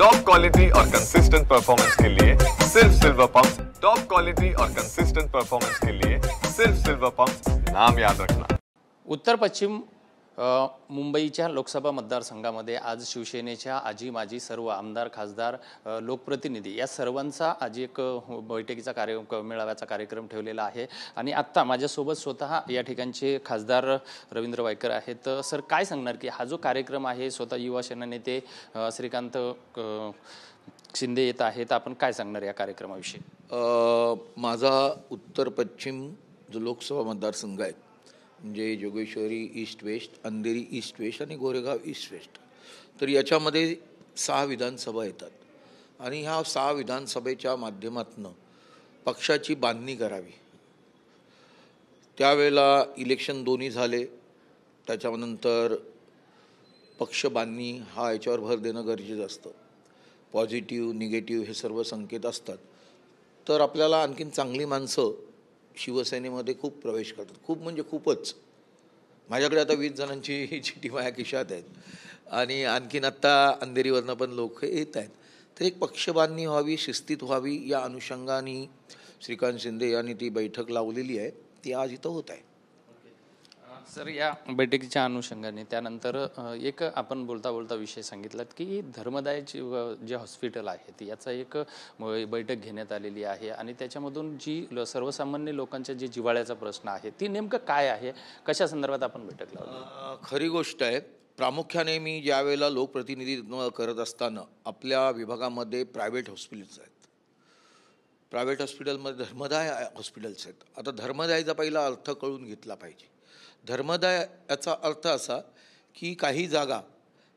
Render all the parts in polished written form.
Top quality और consistent performance के लिए सिर्फ सिल्वर पंप। टॉप क्वालिटी और कंसिस्टेंट परफॉर्मेंस के लिए सिर्फ सिल्वर पंप, नाम याद रखना। उत्तर पश्चिम मुंबईच्या लोकसभा मतदारसंघामध्ये आज शिवसेनेच्या आजी माजी सर्व आमदार खासदार लोकप्रतिनिधी या सर्वांचा आज एक बैठकीचा मेळाव्याचा कार्यक्रम ठेवलेला आहे। आणि आत्ता माझ्यासोबत स्वतः या ठिकाणचे खासदार रवींद्र वायकर आहेत। सर, काय सांगणार की हा जो कार्यक्रम आहे, स्वतः युवा सेना नेते श्रीकांत शिंदे येत आहेत, आपण काय सांगणार या कार्यक्रमाविषयी? माझा उत्तर पश्चिम जो लोकसभा मतदारसंघ आहे म्हणजे Jogeshwari east west, Andheri east west आणि गोरेगाव ईस्ट वेस्ट, तर याच्यामध्ये 6 विधानसभा येतात आणि ह्या 6 विधानसभेच्या माध्यमातून पक्षाची बांधणी करावी। त्यावेळेला इलेक्शन दोन्ही झाले, त्याच्यानंतर पक्ष बांधणी हा याच्यावर भर देणं गरजेचं असतं। पॉझिटिव्ह निगेटिव्ह हे सर्व संकेत असतात, तर आपल्याला आणखीन चांगली माणसं शिवसेनेमध्ये खूप प्रवेश करतात, खूप म्हणजे खूपच। माझ्याकडे आता 20 जणांची चिठी माझ्या खिशात आहेत आणि आणखीन आत्ता अंधेरीवरनं पण लोक येत आहेत। तर एक पक्षबांधणी व्हावी, शिस्तीत व्हावी, या अनुषंगाने श्रीकांत शिंदे यांनी ती बैठक लावलेली आहे, ती आज इथं होत आहे। सर, या बैठकीच्या अनुषंगाने त्यानंतर एक आपण बोलता बोलता विषय सांगितलात की धर्मदायची जे हॉस्पिटल आहे ती याचा एक बैठक घेण्यात आलेली आहे आणि त्याच्यामधून जी सर्वसामान्य लोकांच्या जे जिव्हाळ्याचा प्रश्न आहे ती नेमकं काय आहे, कशा संदर्भात आपण बैठक लावली? खरी गोष्ट आहे, प्रामुख्याने मी ज्यावेळेला लोकप्रतिनिधित्व करत असताना आपल्या विभागामध्ये प्रायव्हेट हॉस्पिटल्स आहेत, प्रायव्हेट हॉस्पिटलमध्ये धर्मदाय हॉस्पिटल्स आहेत। आता धर्मदायचा पहिला अर्थ कळून घेतला पाहिजे। धर्मदाय याचा अर्थ असा की काही जागा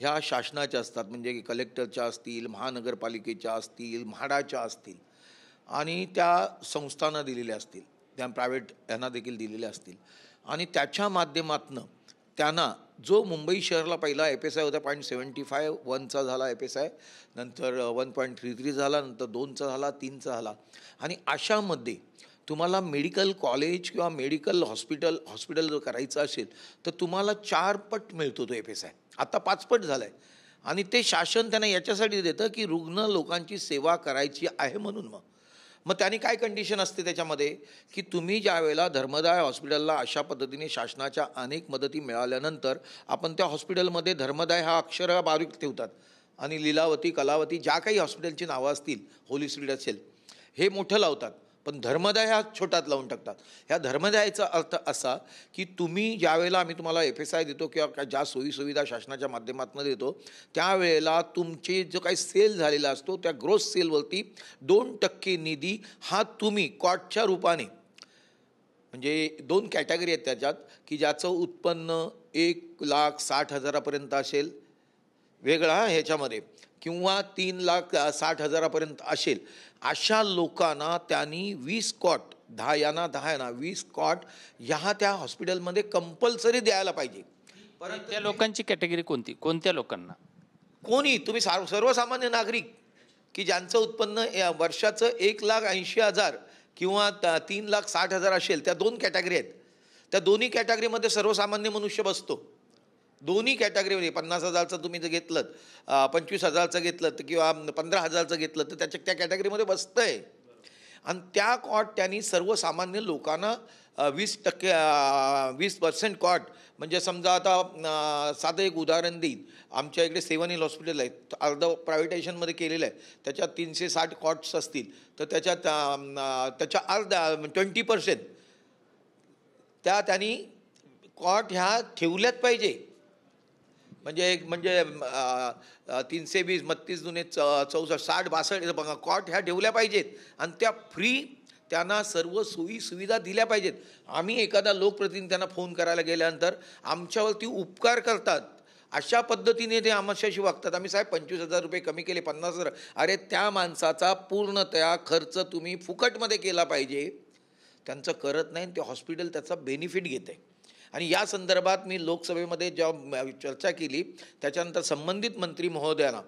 ह्या शासनाच्या असतात, म्हणजे की कलेक्टरच्या असतील, महानगरपालिकेच्या असतील, म्हाडाच्या असतील आणि त्या संस्थांना दिलेल्या असतील, त्या प्रायव्हेट यांना देखील दिलेल्या असतील आणि त्याच्या माध्यमातून त्यांना जो मुंबई शहराला पहिला FSI होता 0.75, 1चा झाला FSI, नंतर 1.33 झाला, नंतर 2चा झाला, 3चा झाला आणि अशामध्ये तुम्हाला मेडिकल कॉलेज किंवा मेडिकल हॉस्पिटल जर करायचं असेल तर तुम्हाला 4 पट मिळतो तो FSI, आता 5 पट झाला आहे आणि ते शासन त्यांना याच्यासाठी देतं की रुग्ण लोकांची सेवा करायची आहे म्हणून। मग त्यांनी काय कंडिशन असते त्याच्यामध्ये की तुम्ही ज्या वेळेला धर्मदाय हॉस्पिटलला अशा पद्धतीने शासनाच्या अनेक मदती मिळाल्यानंतर आपण त्या हॉस्पिटलमध्ये धर्मदाय हा अक्षर बारीक ठेवतात आणि लीलावती, कलावती ज्या काही हॉस्पिटलची नावं असतील, होली स्ट्रीट असेल, हे मोठं लावतात, पण धर्मदाय हा छोटात लावून टाकतात। ह्या धर्मदायाचा अर्थ असा की तुम्ही ज्यावेळेला आम्ही तुम्हाला FSI देतो किंवा ज्या सोयीसुविधा शासनाच्या माध्यमातून देतो त्यावेळेला तुमचे जो काही सेल झालेला असतो त्या ग्रोस सेलवरती 2% निधी हा तुम्ही कॉटच्या रूपाने, म्हणजे 2 कॅटेगरी आहेत त्याच्यात की ज्याचं उत्पन्न 1,60,000 असेल वेगळा ह्याच्यामध्ये किंवा 3,60,000 असेल, अशा लोकांना त्यांनी 20 कॉट 10 यांना 20 कॉट ह्या त्या हॉस्पिटलमध्ये कंपल्सरी द्यायला पाहिजे। परंतु त्या लोकांची कॅटेगरी कोणती, कोणत्या लोकांना? कोणी तुम्ही सर्वसामान्य नागरिक की ज्यांचं उत्पन्न वर्षाचं 1,80,000 किंवा 3,60,000 असेल, त्या 2 कॅटेगरी आहेत। त्या दोन्ही कॅटेगरीमध्ये सर्वसामान्य मनुष्य बसतो। दोन्ही कॅटेगरीमध्ये 50,000चं तुम्ही जर घेतलं, 25,000चं घेतलं तर किंवा 15,000चं घेतलं तर त्या कॅटेगरीमध्ये बसतं आहे आणि त्या कॉट त्यांनी सर्वसामान्य लोकांना 20% कॉट, म्हणजे समजा आता साधं एक उदाहरण देईन, आमच्या इकडे 7 हिल हॉस्पिटल आहे, अर्ध प्रायव्हेटायझेशनमध्ये केलेलं आहे, त्याच्यात 360 कॉट्स असतील तर त्याच्या अर्धा 20% त्यांनी कॉट ह्या ठेवल्याच पाहिजे। म्हणजे 320, 32 दुने 64, 60, 62 कॉट ह्या ठेवल्या पाहिजेत आणि त्या फ्री त्यांना सर्व सोयी सुविधा दिल्या पाहिजेत। आम्ही एखादा लोकप्रतिनिधी त्यांना फोन करायला गेल्यानंतर आमच्यावरती उपकार करतात, अशा पद्धतीने ते आमच्याशी वागतात। आम्ही साहेब 25,000 रुपये कमी केले, 50,000, अरे त्या माणसाचा पूर्णतः खर्च तुम्ही फुकटमध्ये केला पाहिजे, त्यांचं करत नाही, ते हॉस्पिटल त्याचा बेनिफिट घेत आहे। आणि या संदर्भात मी लोकसभेमध्ये जेव्हा चर्चा केली त्याच्यानंतर संबंधित मंत्री महोदयांना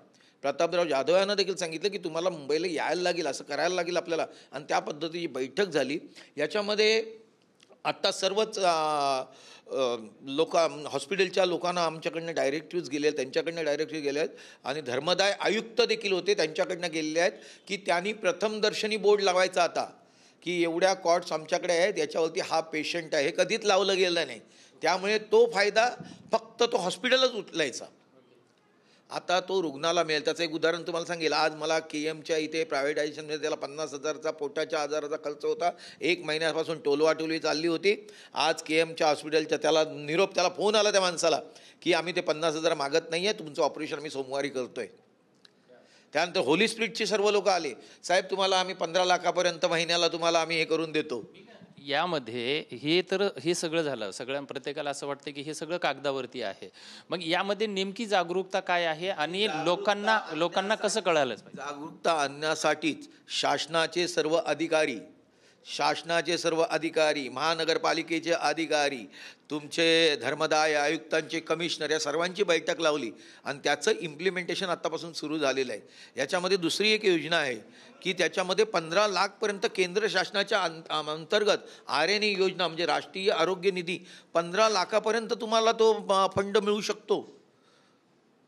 प्रतापराव जाधव यांना देखील सांगितलं की तुम्हाला मुंबईला यायला लागेल, असं करायला लागेल आपल्याला, आणि त्या पद्धतीची बैठक झाली। याच्यामध्ये आत्ता सर्वच हॉस्पिटलच्या लोकांना आमच्याकडनं डायरेक्टिव्ज गेले आहेत, त्यांच्याकडनं डायरेक्टिव्ह गेले आहेत आणि धर्मदाय आयुक्त देखील होते त्यांच्याकडनं गेलेले आहेत की त्यांनी प्रथमदर्शनी बोर्ड लावायचा आता की एवढ्या कॉट्स आमच्याकडे आहेत, याच्यावरती हा पेशंट आहे, हे कधीच लावलं गेलं नाही. त्यामुळे तो फायदा फक्त तो हॉस्पिटलच उचलायचा. आता तो रुग्णाला मिळेल. त्याचं एक उदाहरण तुम्हाला सांगेल. आज मला KMच्या इथे प्रायव्हेटायझेशनमध्ये त्याला 50,000चा पोटाच्या आजाराचा खर्च होता. 1 महिन्यापासून टोलवाटोलवी चालली होती. आज KMच्या हॉस्पिटलच्या त्याला फोन आला त्या माणसाला की आम्ही ते 50,000 मागत नाही आहे, तुमचं ऑपरेशन आम्ही सोमवारी करतोय. त्यानंतर होली स्पिरिटचे सर्व लोक आले, साहेब तुम्हाला आम्ही 15 लाखापर्यंत महिन्याला तुम्हाला आम्ही हे करून देतो. यामध्ये हे सगळं झालं, प्रत्येकाला असं वाटतं की हे सगळं कागदावरती आहे. मग यामध्ये नेमकी जागरूकता काय आहे आणि लोकांना कसं कळालं? जागरूकता आणण्यासाठीच शासनाचे सर्व अधिकारी, महानगरपालिकेचे अधिकारी, तुमचे धर्मदाय आयुक्तांचे कमिशनर, या सर्वांची बैठक लावली आणि त्याचं इम्प्लिमेंटेशन आत्तापासून सुरू झालेलं आहे. याच्यामध्ये दुसरी एक योजना आहे की त्याच्यामध्ये 15 लाखपर्यंत केंद्र शासनाच्या अंतर्गत RNA योजना म्हणजे राष्ट्रीय आरोग्य निधी 15 लाखापर्यंत तुम्हाला तो फंड मिळू शकतो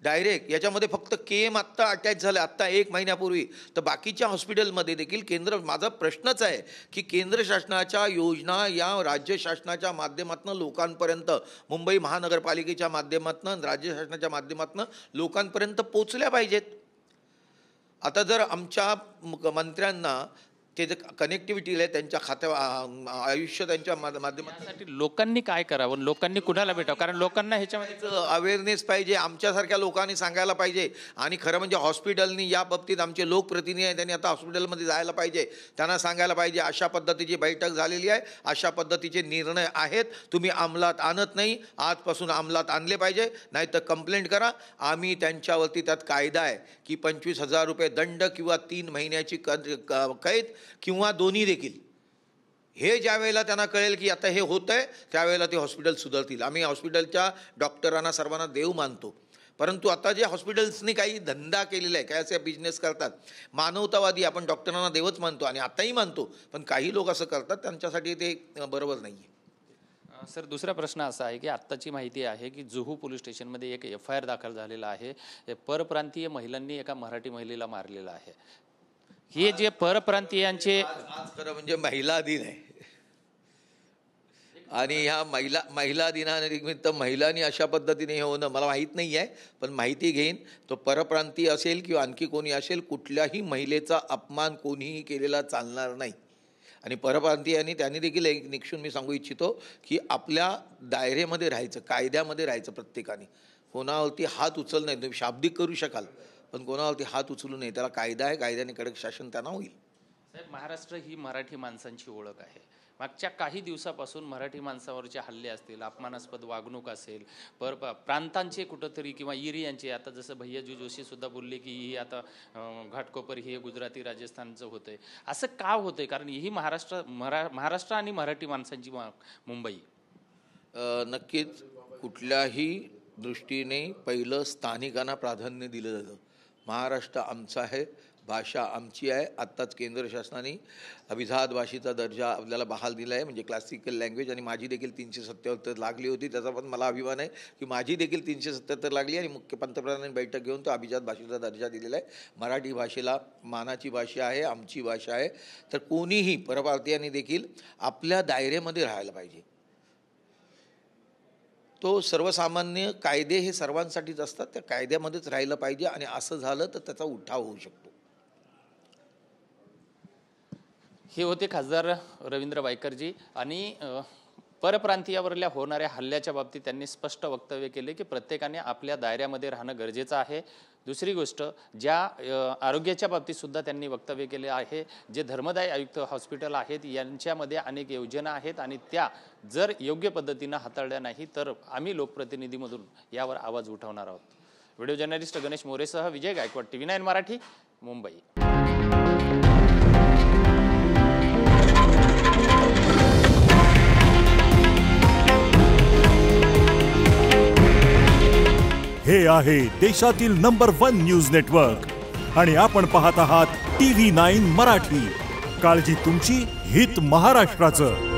डायरेक्ट. याच्यामध्ये फक्त KM आत्ता अटॅच झालं आत्ता 1 महिन्यापूर्वी. तर बाकीच्या हॉस्पिटलमध्ये देखील माझा प्रश्नच आहे की केंद्र शासनाच्या योजना या राज्य शासनाच्या माध्यमातून लोकांपर्यंत, मुंबई महानगरपालिकेच्या माध्यमातून, राज्य शासनाच्या माध्यमातून लोकांपर्यंत पोचल्या पाहिजेत. आता जर आमच्या मंत्र्यांना ते जे कनेक्टिव्हिटी आहे त्यांच्या आयुष्य त्यांच्या माध्यमातून लोकांनी काय करावं, लोकांनी कुणाला भेटावं? कारण लोकांना ह्याच्यामध्ये अवेअरनेस पाहिजे, आमच्यासारख्या लोकांनी सांगायला पाहिजे. आणि खरं म्हणजे हॉस्पिटलनी या बाबतीत आमचे लोकप्रतिनिधी आहेत, त्यांनी आता हॉस्पिटलमध्ये जायला पाहिजे, त्यांना सांगायला पाहिजे अशा पद्धतीची बैठक झालेली आहे, अशा पद्धतीचे निर्णय आहेत, तुम्ही अंमलात आणत नाही, आजपासून अंमलात आणले पाहिजे, नाहीतर कंप्लेंट करा. आम्ही त्यांच्यावरती त्यात कायदा आहे की 25,000 रुपये दंड किंवा 3 महिन्याची कैद किंवा दोन्ही देखील. हे ज्या वेळेला त्यांना कळेल की आता हे होत आहे त्यावेळेला ते हॉस्पिटल सुधारतील. आम्ही हॉस्पिटलच्या डॉक्टरांना सर्वांना देव मानतो, परंतु आता जे हॉस्पिटल्सनी काही धंदा केलेला आहे, काय असे बिझनेस करतात, मानवतावादी आपण डॉक्टरांना देवच मानतो आणि आताही मानतो, पण काही लोक असं करतात, त्यांच्यासाठी ते बरोबर नाही आहे. सर, दुसरा प्रश्न असा आहे की आत्ताची माहिती आहे की जुहू पोलीस स्टेशनमध्ये एक FIR दाखल झालेला आहे. परप्रांतीय महिलांनी एका मराठी महिलेला मारलेलं आहे. हे जे परप्रांतीयांचे खरं म्हणजे महिला दिन आहे आणि ह्या महिला दिनानिमित्त महिलांनी अशा पद्धतीने हे होणं मला माहीत नाही आहे, पण माहिती घेईन. तो परप्रांतीय असेल किंवा आणखी कोणी असेल, कुठल्याही महिलेचा अपमान कोणीही केलेला चालणार नाही. आणि परप्रांतीयांनी त्यांनी देखील एक निक्षून मी सांगू इच्छितो की आपल्या दायरेमध्ये राहायचं, कायद्यामध्ये राहायचं. प्रत्येकाने कोणावरती हात उचल नाही. तुम्ही शाब्दिक करू शकाल पण कोणावरती हात उचलू नये. त्याला कायदा आहे, कायद्याने कडक शासन त्यांना होईल. साहेब, महाराष्ट्र ही मराठी माणसांची ओळख आहे. मागच्या काही दिवसापासून मराठी माणसावरचे हल्ले असतील, अपमानास्पद वागणूक असेल, प्रांतांचे कुठंतरी किंवा एरियांचे, आता जसं भैयाजी जोशी सुद्धा बोलले की ही आता घाटकोपर हे गुजराती राजस्थानचं होतंय. असं का होतंय? कारण ही महाराष्ट्र आणि मराठी माणसांची मुंबई. नक्कीच कुठल्याही दृष्टीने पहिलं स्थानिकांना प्राधान्य दिलं जातं. महाराष्ट्र आमचा आहे, भाषा आमची आहे. आत्ताच केंद्र शासनाने अभिजात भाषेचा दर्जा आपल्याला बहाल दिला आहे, म्हणजे क्लासिकल लँग्वेज. आणि माझी देखील 377 लागली होती, त्याचा पण मला अभिमान आहे की माझी देखील 377 लागली आणि मुख्य पंतप्रधानांनी बैठक घेऊन तो अभिजात भाषेचा दर्जा दिलेला आहे. मराठी भाषेला मानाची भाषा आहे, आमची भाषा आहे. तर कोणीही परप्रांतीयांनी देखील आपल्या दायरेमध्ये राहायला पाहिजे. तो सर्वसामान्य कायदे हे सर्वांसाठीच असतात, त्या कायद्यामध्येच राहिलं पाहिजे आणि असं झालं तर त्याचा उठाव होऊ शकतो. हे होते खासदार रवींद्र वायकरजी. आणि परप्रांतीयावरल्या होणाऱ्या हल्ल्याच्या बाबतीत त्यांनी स्पष्ट वक्तव्य केले की प्रत्येकाने आपल्या दायऱ्यामध्ये राहणं गरजेचं आहे. दुसरी गोष्ट, ज्या आरोग्याच्या बाबतीत सुद्धा त्यांनी वक्तव्य केले आहे, जे धर्मदाय आयुक्त हॉस्पिटल आहेत यांच्यामध्ये अनेक योजना आहेत आणि त्या जर योग्य पद्धतीनं हाताळल्या नाही तर आम्ही लोकप्रतिनिधीमधून यावर आवाज उठवणार आहोत. व्हिडिओ जर्नलिस्ट गणेश मोरेसह विजय गायकवाड, TV9 मराठी, मुंबई. हे आहे देशातील नंबर 1 न्यूज नेटवर्क आणि आपण पाहत आहात TV9 मराठी. काळजी तुमची, हित महाराष्ट्राचं.